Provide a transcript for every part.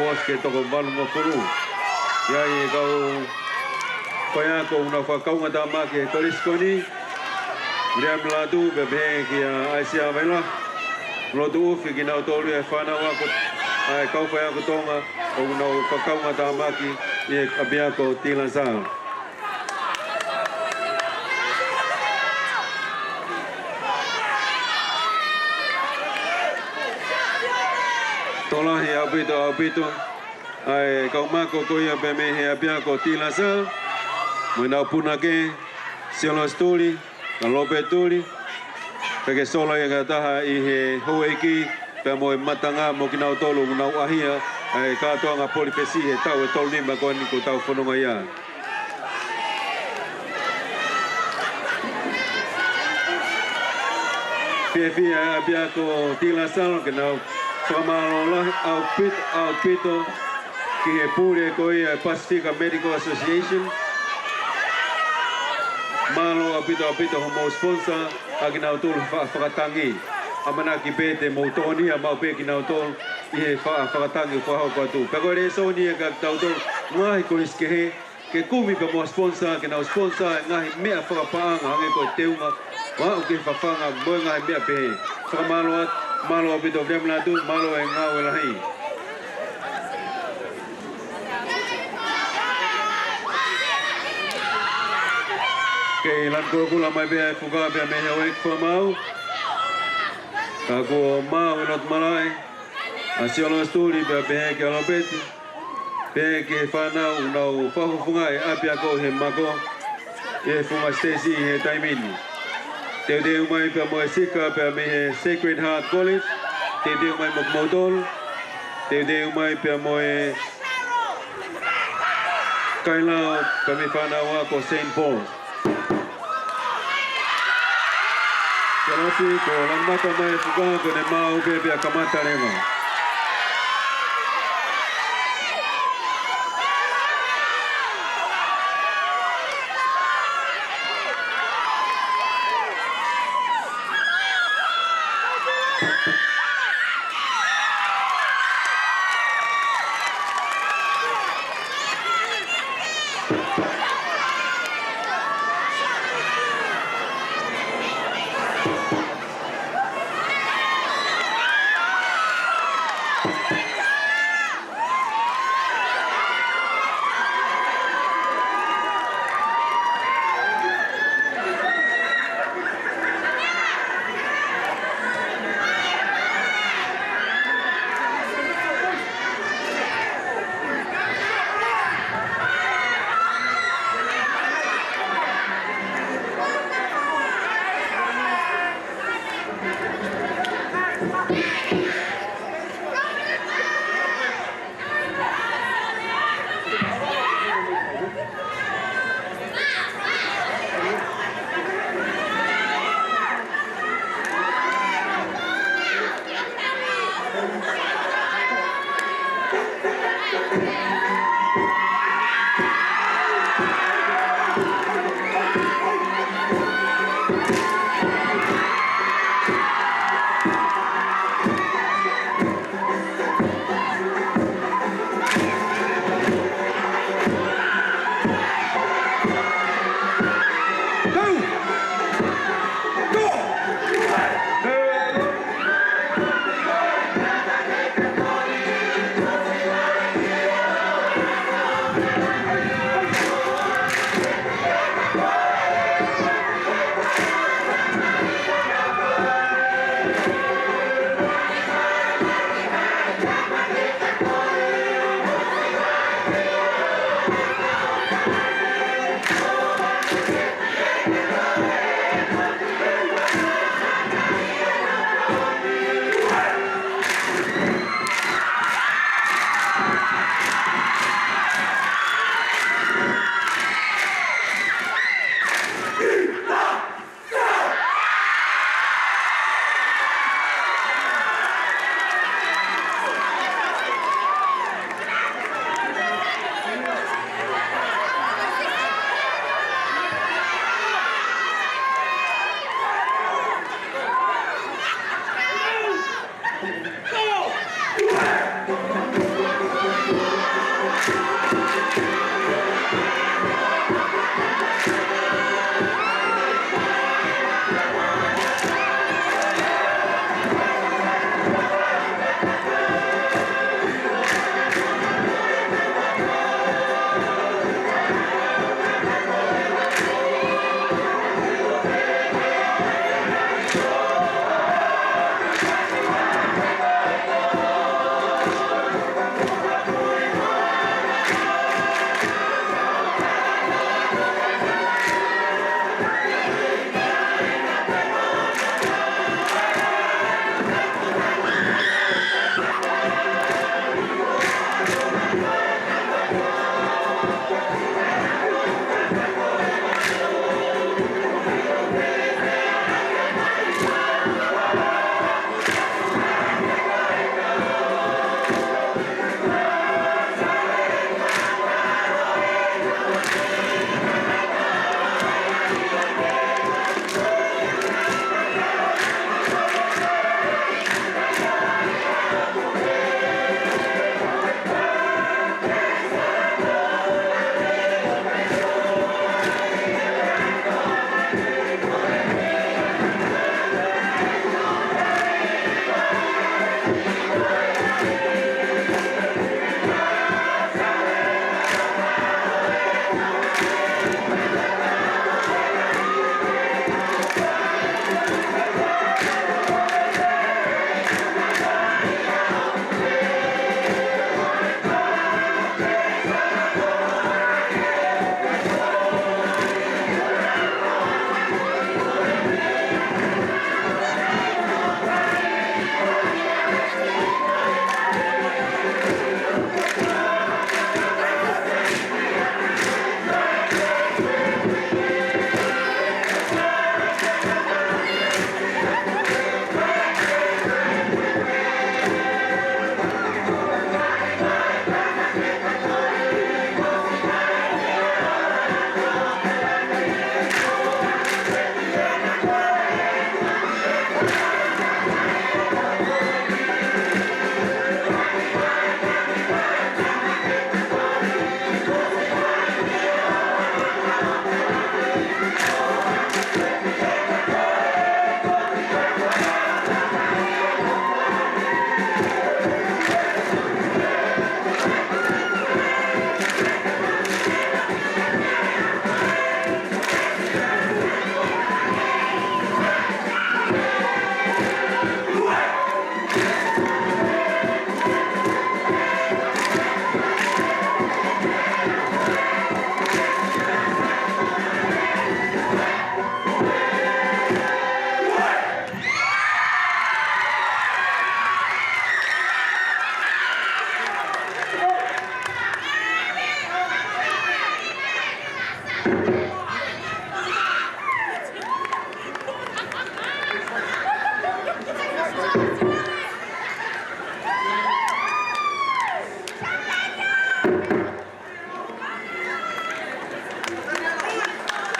os ke toko malu mo puru. Ia i kau koia ko una whakau ngata ma ke koliskoni. Ria mlatu bebe ki a Asia Vela. Lotu ufi ki nau tolu e whanau ako ai kau whai ako tonga o una whakau ngata ma ki i abia ko Tilansa. Tola he apito ai kau mako ko ia be me he apia ko Tilansa mo puna ke siolo stuli na lope tuli peke sola ia kataha i he hoeki pe mo matanga mo kinau tolu na ahia ai katoa nga polipesi he tau e tolu lima ko ni ko tau fononga ia Fia apia ko Tilansa ke nau Pamalola au pito ki he pure ko i Pacifica Medical Association. Malo au pito homo sponsor agi nau tolu whakatangi. Amana ki pete mo toni a mau pe ki nau tolu i he whakatangi whahau kwa tu. Peko re soni e ka tau tolu ngahi kolis ke he ke kumi pe mo sponsor ke nau sponsor ngahi mea whakapaanga hange ko teunga. Wau ke whawhanga moe ngahi mea pe he. Whakamalo at malo apito vremla tu malo e ngau e lahi. Kei lan kula mai bea fuga bea mehe oek fua mau. Ka ko mau inot malai. Asiolo stuli bea behe ke alopeti. Behe ke whanau nau whahufunga e apia ko he mako. E funga stesi he taimini. Teu teu mai pe mo sika pe me Sacred Heart College. Teu teu mai mo modol. Teu teu mai pe mo kaila pe me whanawa ko St. Paul. Kalasi ko lang mata mai fuga ko ne mau pe pe kamata lema.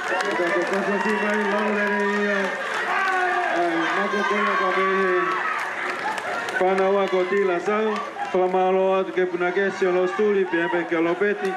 Kako kasasi mai laulele ia. Mako kona kamehe. Pana wako tila sau. Pala malo atu ke punakesi o lo stuli. Pia pe ke lo peti.